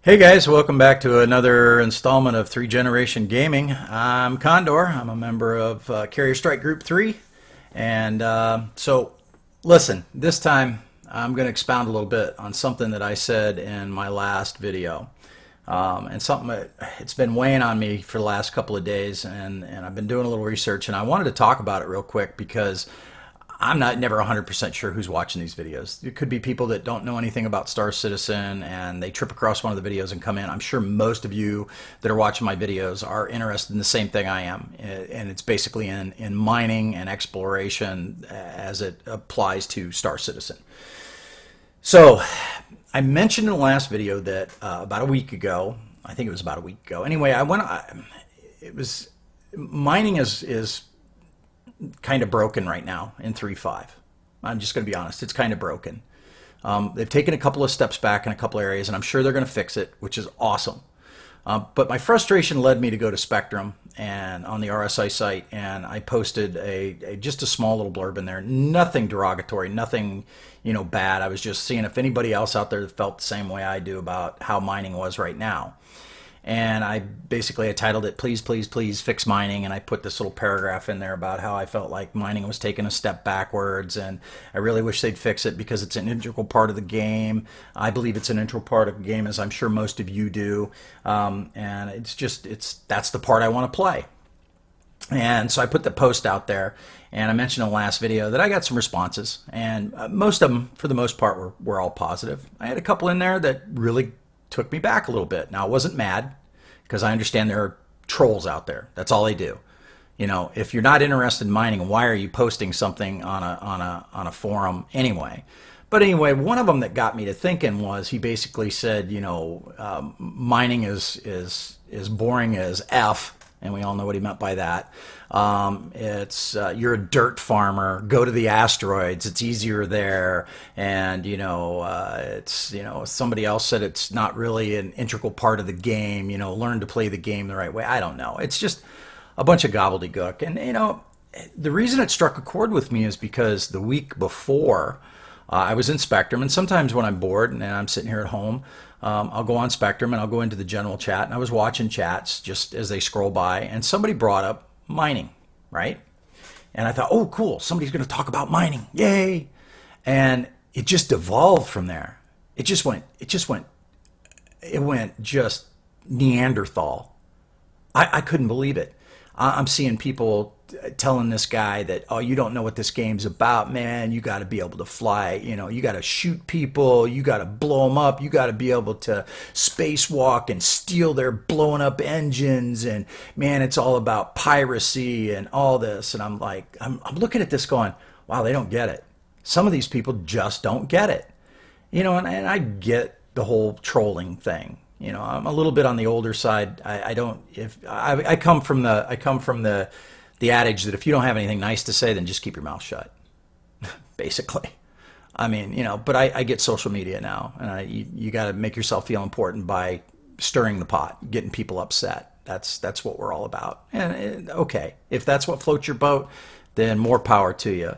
Hey guys, welcome back to another installment of Three Generation Gaming. I'm Condor. I'm a member of Carrier Strike Group 3. And listen, this time I'm going to expound a little bit on something that I said in my last video. And something that it's been weighing on me for the last couple of days, and I've been doing a little research, and I wanted to talk about it real quick because I'm not never 100% sure who's watching these videos. It could be people that don't know anything about Star Citizen and they trip across one of the videos and come in. I'm sure most of you that are watching my videos are interested in the same thing I am, and it's basically in mining and exploration as it applies to Star Citizen. So I mentioned in the last video that about a week ago, I think it was about a week ago. Anyway, mining is kind of broken right now in 3.5. I'm just going to be honest, it's kind of broken. They've taken a couple of steps back in a couple areas, and I'm sure they're going to fix it, which is awesome. But my frustration led me to go to Spectrum and on the RSI site, and I posted just a small little blurb in there. Nothing derogatory, nothing bad. I was just seeing if anybody else out there felt the same way I do about how mining was right now. And I titled it, Please, Please, Please Fix Mining. And I put this little paragraph in there about how I felt like mining was taking a step backwards. And I really wish they'd fix it because it's an integral part of the game. I believe it's an integral part of the game, as I'm sure most of you do. And that's the part I want to play. And so I put the post out there. And I mentioned in the last video that I got some responses. And most of them, for the most part, were all positive. I had a couple in there that really took me back a little bit. Now, I wasn't mad because I understand there are trolls out there. That's all they do. If you're not interested in mining, why are you posting something on a forum anyway? But anyway, one of them that got me to thinking was he basically said, mining is boring as F. And we all know what he meant by that. You're a dirt farmer. Go to the asteroids. It's easier there. And somebody else said it's not really an integral part of the game. Learn to play the game the right way. I don't know. It's just a bunch of gobbledygook. And the reason it struck a chord with me is because the week before I was in Spectrum, and sometimes when I'm bored and I'm sitting here at home, I'll go on Spectrum and I'll go into the general chat, and I was watching chats just as they scroll by, and somebody brought up mining, right? And I thought, oh, cool, somebody's going to talk about mining, yay! And it just evolved from there. It went just Neanderthal. I couldn't believe it. I'm seeing people telling this guy that, oh, you don't know what this game's about, man. You got to be able to fly. You got to shoot people. You got to blow them up. You got to be able to spacewalk and steal their blowing up engines. And man, it's all about piracy and all this. And I'm like, I'm looking at this going, wow, they don't get it. Some of these people just don't get it. And I get the whole trolling thing. I'm a little bit on the older side. I come from the adage that if you don't have anything nice to say, then just keep your mouth shut. Basically, but I get social media now, and you got to make yourself feel important by stirring the pot, getting people upset. That's what we're all about. And okay, if that's what floats your boat, then more power to you.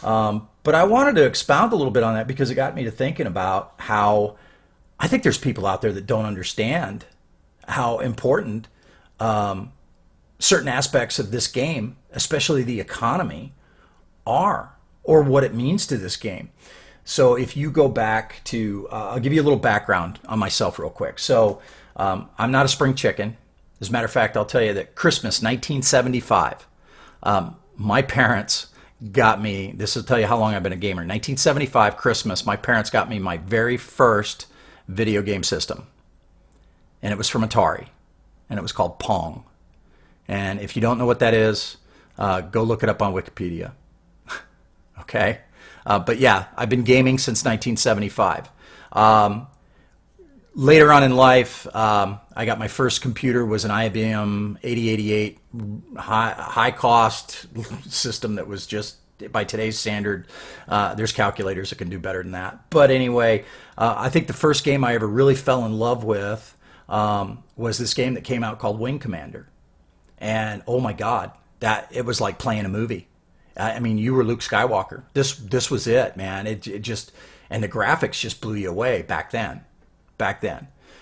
But I wanted to expound a little bit on that because it got me to thinking about how I think there's people out there that don't understand how important certain aspects of this game, especially the economy, are, or what it means to this game. So if you go back to, I'll give you a little background on myself real quick. So I'm not a spring chicken. As a matter of fact, I'll tell you that Christmas 1975, my parents got me, this will tell you how long I've been a gamer. 1975 Christmas, my parents got me my very first video game system, and it was from Atari, and it was called Pong. And if you don't know what that is, go look it up on Wikipedia. Okay, but yeah, I've been gaming since 1975. Later on in life, I got my first computer, was an IBM 8088 high cost system that was just, by today's standard, there's calculators that can do better than that. But anyway, I think the first game I ever really fell in love with was this game that came out called Wing Commander. And oh my God, it was like playing a movie. You were Luke Skywalker. This was it, man. It just, and the graphics just blew you away back then.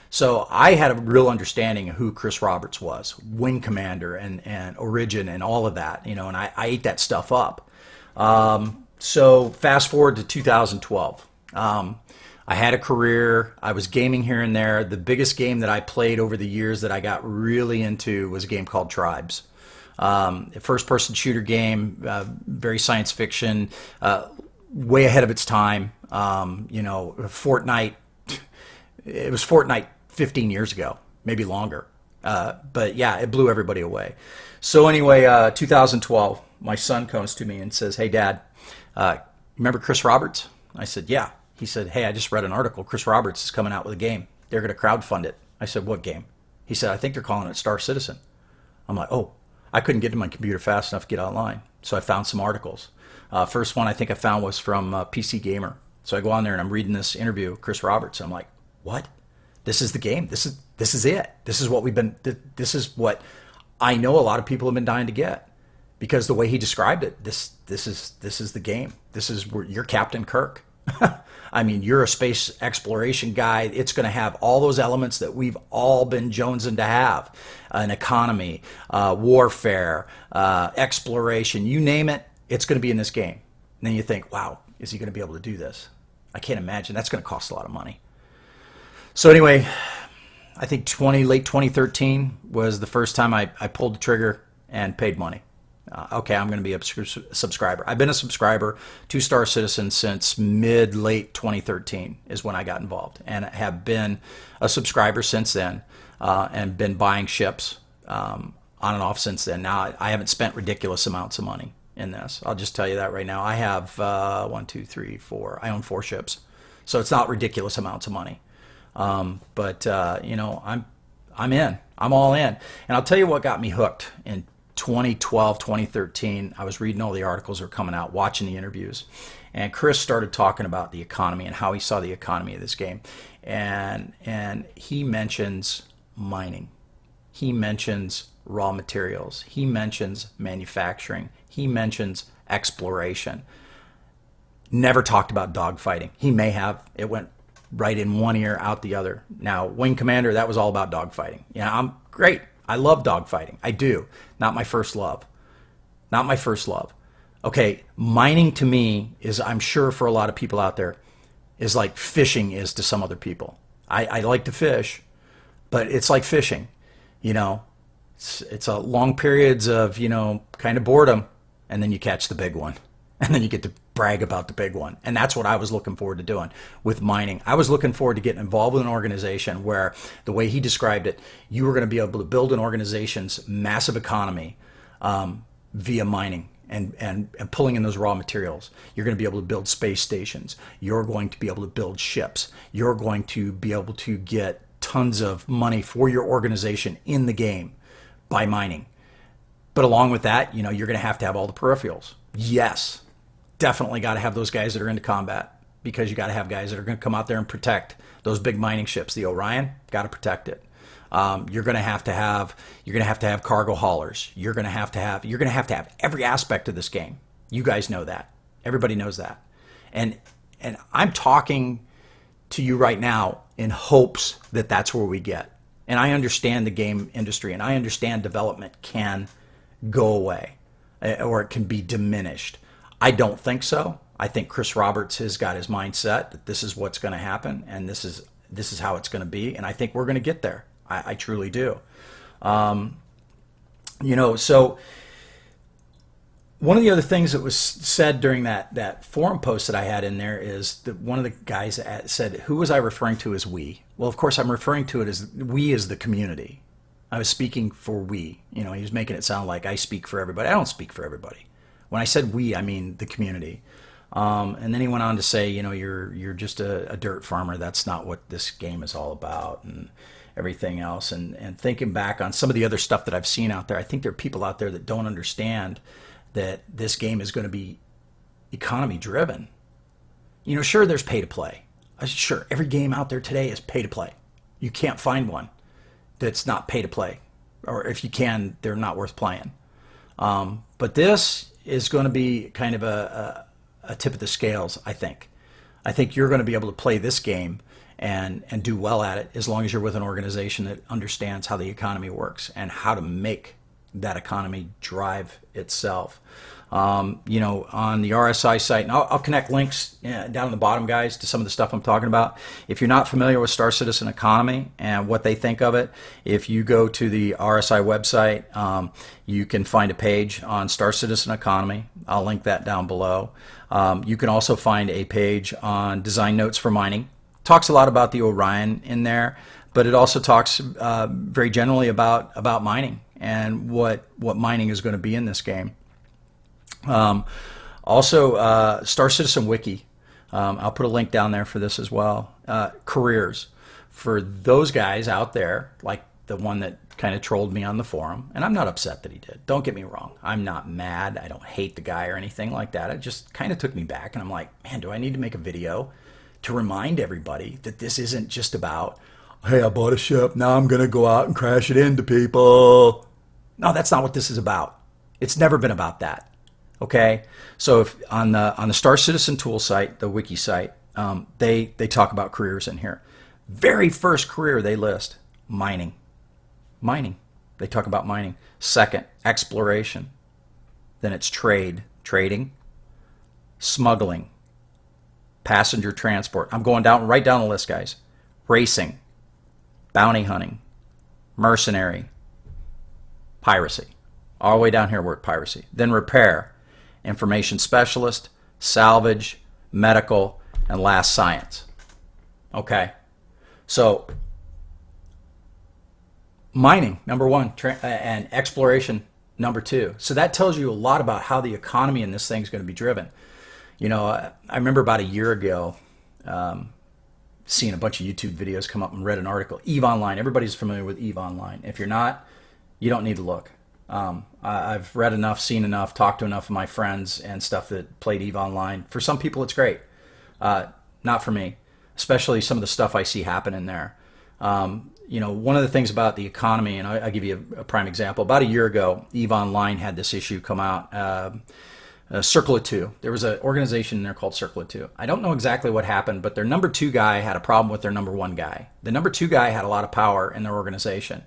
So I had a real understanding of who Chris Roberts was, Wing Commander and Origin and all of that, and I ate that stuff up. So fast forward to 2012. I had a career. I was gaming here and there. The biggest game that I played over the years that I got really into was a game called Tribes. A first-person shooter game, very science fiction, way ahead of its time. Fortnite. It was Fortnite 15 years ago, maybe longer. But yeah, it blew everybody away. So anyway, 2012, my son comes to me and says, "Hey, Dad, remember Chris Roberts?" I said, "Yeah." He said, "Hey, I just read an article. Chris Roberts is coming out with a game. They're going to crowdfund it." I said, "What game?" He said, "I think they're calling it Star Citizen." I'm like, "Oh." I couldn't get to my computer fast enough to get online, so I found some articles. First one I think I found was from PC Gamer. So I go on there and I'm reading this interview with Chris Roberts. I'm like, "What? This is the game. This is it. This is what we've been. This is what I know a lot of people have been dying to get, because the way he described it, this is the game. This is where you're Captain Kirk." I mean, you're a space exploration guy. It's going to have all those elements that we've all been jonesing to have: an economy, warfare, exploration, you name it, it's going to be in this game. And then you think, wow, is he going to be able to do this? I can't imagine. That's going to cost a lot of money. So anyway, I think late 2013 was the first time I pulled the trigger and paid money. Okay, I'm going to be a subscriber. I've been a subscriber to Star Citizen since late 2013 is when I got involved, and have been a subscriber since then, and been buying ships on and off since then. Now, I haven't spent ridiculous amounts of money in this. I'll just tell you that right now. I have 1, 2, 3, 4. I own 4 ships, so it's not ridiculous amounts of money. But I'm in. I'm all in, and I'll tell you what got me hooked in 2012, 2013, I was reading all the articles that were coming out, watching the interviews, and Chris started talking about the economy and how he saw the economy of this game. And he mentions mining. He mentions raw materials. He mentions manufacturing. He mentions exploration. Never talked about dogfighting. He may have. It went right in one ear, out the other. Now, Wing Commander, that was all about dogfighting. Yeah, I'm great. I love dogfighting. I do. Not my first love. Not my first love. Okay, mining to me is, I'm sure for a lot of people out there, is like fishing is to some other people. I like to fish, but it's like fishing. It's a long periods of, kind of boredom, and then you catch the big one. And then you get to brag about the big one. And that's what I was looking forward to doing with mining. I was looking forward to getting involved with an organization where, the way he described it, you were going to be able to build an organization's massive economy via mining and pulling in those raw materials. You're going to be able to build space stations. You're going to be able to build ships. You're going to be able to get tons of money for your organization in the game by mining. But along with that, you're going to have all the peripherals. Yes. Definitely got to have those guys that are into combat, because you got to have guys that are going to come out there and protect those big mining ships. The Orion, got to protect it. You're going to have to have cargo haulers. You're going to have to have every aspect of this game. You guys know that. Everybody knows that. And I'm talking to you right now in hopes that that's where we get. And I understand the game industry, and I understand development can go away, or it can be diminished. I don't think so. I think Chris Roberts has got his mindset that this is what's going to happen, and this is how it's going to be, and I think we're going to get there. I truly do. So one of the other things that was said during that forum post that I had in there is that one of the guys said, who was I referring to as we? Well, of course, I'm referring to it as we as the community. I was speaking for we. He was making it sound like I speak for everybody. I don't speak for everybody. When I said we, I mean the community. And then he went on to say, you're just a dirt farmer. That's not what this game is all about, and everything else. And thinking back on some of the other stuff that I've seen out there, I think there are people out there that don't understand that this game is going to be economy driven. Sure, there's pay to play. Sure, every game out there today is pay to play. You can't find one that's not pay to play. Or if you can, they're not worth playing. But this is going to be kind of a tip of the scales, I think. I think you're going to be able to play this game and do well at it, as long as you're with an organization that understands how the economy works and how to make that economy drive itself. On the RSI site, and I'll connect links down at the bottom, guys, to some of the stuff I'm talking about. If you're not familiar with Star Citizen Economy and what they think of it, if you go to the RSI website, you can find a page on Star Citizen Economy. I'll link that down below. You can also find a page on Design Notes for Mining. Talks a lot about the Orion in there, but it also talks very generally about mining and what mining is going to be in this game. Also, Star Citizen Wiki. I'll put a link down there for this as well. Careers. For those guys out there, like the one that kind of trolled me on the forum, and I'm not upset that he did. Don't get me wrong. I'm not mad. I don't hate the guy or anything like that. It just kind of took me back, and I'm like, man, do I need to make a video to remind everybody that this isn't just about, hey, I bought a ship, now I'm going to go out and crash it into people. No, that's not what this is about. It's never been about that. Okay, so if on the Star Citizen tool site, the wiki site, they talk about careers in here. Very first career they list, mining. They talk about mining. Second, exploration. Then it's trading, smuggling, passenger transport. I'm going right down the list, guys. Racing, bounty hunting, mercenary, piracy. All the way down here, we're at piracy. Then repair, information specialist, salvage, medical, and last science. Okay, so mining, number one, and exploration, number two. So that tells you a lot about how the economy in this thing is going to be driven. I remember about a year ago seeing a bunch of YouTube videos come up and read an article. EVE Online, everybody's familiar with EVE Online. If you're not, you don't need to look. I've read enough, seen enough, talked to enough of my friends and stuff that played EVE Online. For some people, it's great. Not for me, especially some of the stuff I see happening there. One of the things about the economy, and I'll give you a prime example. About a year ago, EVE Online had this issue come out. Circle of Two. There was an organization in there called Circle of Two. I don't know exactly what happened, but their number two guy had a problem with their number one guy. The number two guy had a lot of power in their organization.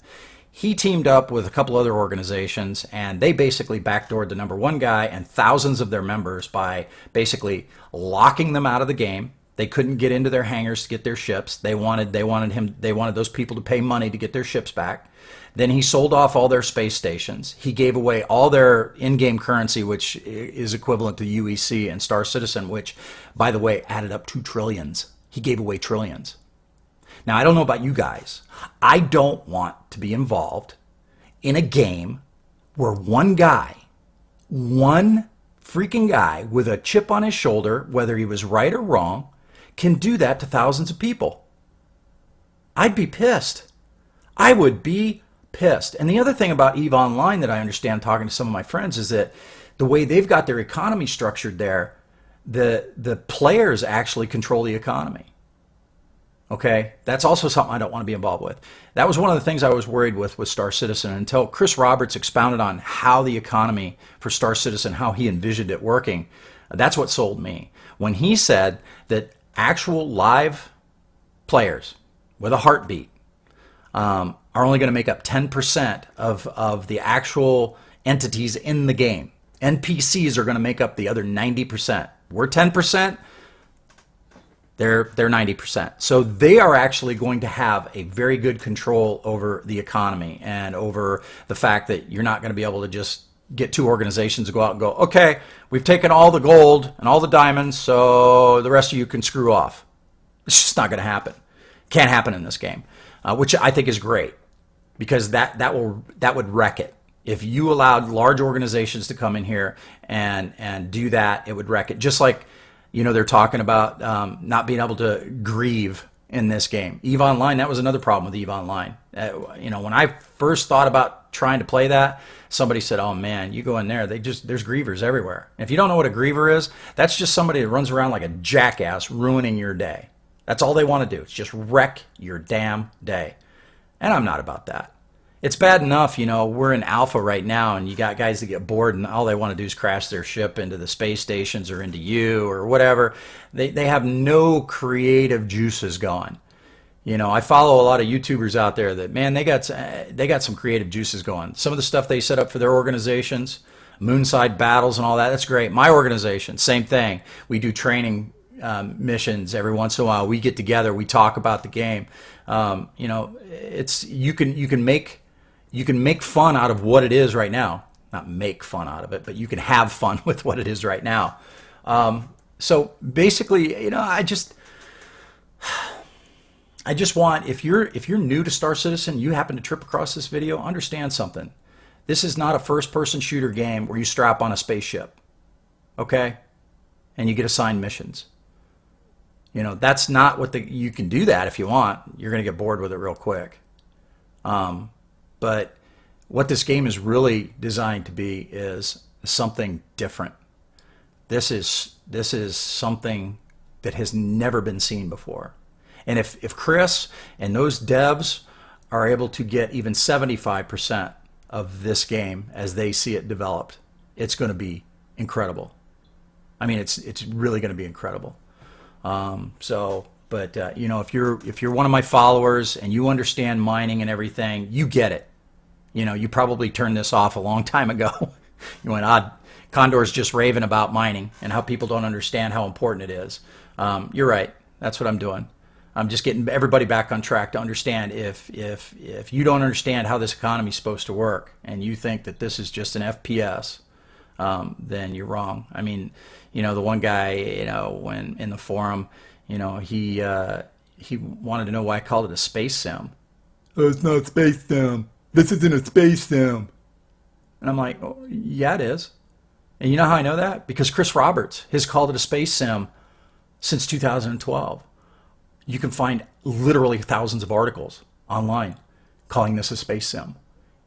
He teamed up with a couple other organizations, and they basically backdoored the number one guy and thousands of their members by basically locking them out of the game. They couldn't get into their hangars to get their ships. They wanted those people to pay money to get their ships back. Then he sold off all their space stations. He gave away all their in-game currency, which is equivalent to UEC and Star Citizen, which, by the way, added up to trillions. He gave away trillions. Now, I don't know about you guys. I don't want to be involved in a game where one freaking guy with a chip on his shoulder, whether he was right or wrong, can do that to thousands of people. I'd be pissed. I would be pissed. And the other thing about EVE Online that I understand talking to some of my friends is that the way they've got their economy structured there, the players actually control the economy. Okay, that's also something I don't want to be involved with. That was one of the things I was worried with Star Citizen until Chris Roberts expounded on how the economy for Star Citizen, how he envisioned it working. That's what sold me. When he said that actual live players with a heartbeat are only going to make up 10% of the actual entities in the game. NPCs are going to make up the other 90%. We're 10%. They're 90%. So they are actually going to have a very good control over the economy and over the fact that you're not going to be able to just get two organizations to go out and go, okay, we've taken all the gold and all the diamonds, so the rest of you can screw off. It's just not going to happen. Can't happen in this game, which I think is great, because that would wreck it. If you allowed large organizations to come in here and do that, it would wreck it. Just like, they're talking about not being able to grieve in this game. EVE Online, that was another problem with EVE Online. When I first thought about trying to play that, somebody said, oh man, you go in there, there's grievers everywhere. And if you don't know what a griever is, that's just somebody that runs around like a jackass ruining your day. That's all they want to do. It's just wreck your damn day. And I'm not about that. It's bad enough, we're in alpha right now, and you got guys that get bored and all they want to do is crash their ship into the space stations or into you or whatever. They have no creative juices going. I follow a lot of YouTubers out there that, man, they got some creative juices going. Some of the stuff they set up for their organizations, Moonside battles and all that, that's great. My organization, same thing. We do training missions every once in a while. We get together, we talk about the game. It's you can make fun out of what it is right now. Not make fun out of it, but you can have fun with what it is right now. So basically, I just want, if you're new to Star Citizen, you happen to trip across this video, understand something. This is not a first-person shooter game where you strap on a spaceship, okay, and you get assigned missions. That's not what you can do that if you want. You're going to get bored with it real quick. But what this game is really designed to be is something different. This is something that has never been seen before. And if Chris and those devs are able to get even 75% of this game as they see it developed, it's going to be incredible. I mean, it's really going to be incredible. If you're one of my followers and you understand mining and everything, you get it. You probably turned this off a long time ago. You went, Condor's just raving about mining and how people don't understand how important it is. You're right. That's what I'm doing. I'm just getting everybody back on track to understand if you don't understand how this economy is supposed to work and you think that this is just an FPS, then you're wrong. I mean, the one guy, when in the forum, he wanted to know why I called it a space sim. Oh, it's not a space sim. This isn't a space sim. And I'm like, oh, yeah, it is. And you know how I know that? Because Chris Roberts has called it a space sim since 2012. You can find literally thousands of articles online calling this a space sim.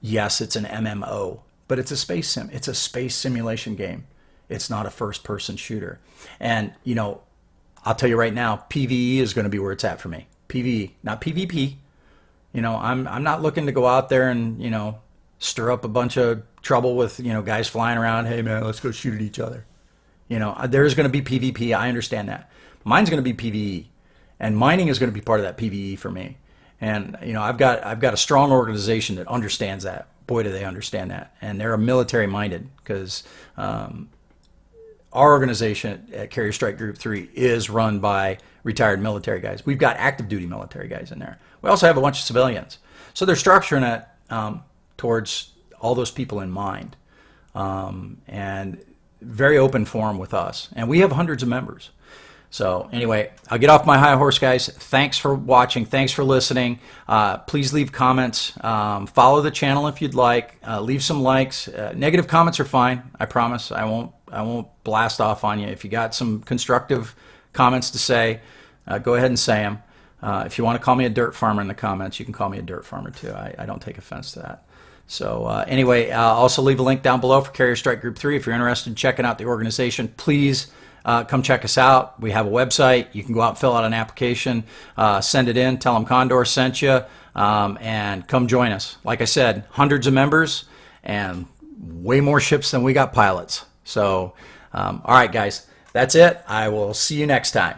Yes, it's an MMO, but it's a space sim. It's a space simulation game. It's not a first-person shooter. And, I'll tell you right now, PvE is going to be where it's at for me. PvE, not PvP. I'm not looking to go out there and, stir up a bunch of trouble with, guys flying around. Hey, man, let's go shoot at each other. There's going to be PvP. I understand that. Mine's going to be PvE. And mining is going to be part of that PvE for me. And I've got a strong organization that understands that. Boy, do they understand that. And they're military minded because our organization at Carrier Strike Group 3 is run by retired military guys. We've got active duty military guys in there. We also have a bunch of civilians. So they're structuring it towards all those people in mind. And very open forum with us. And we have hundreds of members. So anyway, I'll get off my high horse, guys. Thanks for watching. Thanks for listening. Please leave comments. Follow the channel if you'd like. Leave some likes. Negative comments are fine. I promise. I won't blast off on you. If you got some constructive comments to say, go ahead and say them. If you want to call me a dirt farmer in the comments, you can call me a dirt farmer too. I don't take offense to that. So anyway, I'll also leave a link down below for Carrier Strike Group 3. If you're interested in checking out the organization, please come check us out. We have a website. You can go out and fill out an application, send it in, tell them Condor sent you, and come join us. Like I said, hundreds of members and way more ships than we got pilots. So, all right, guys, that's it. I will see you next time.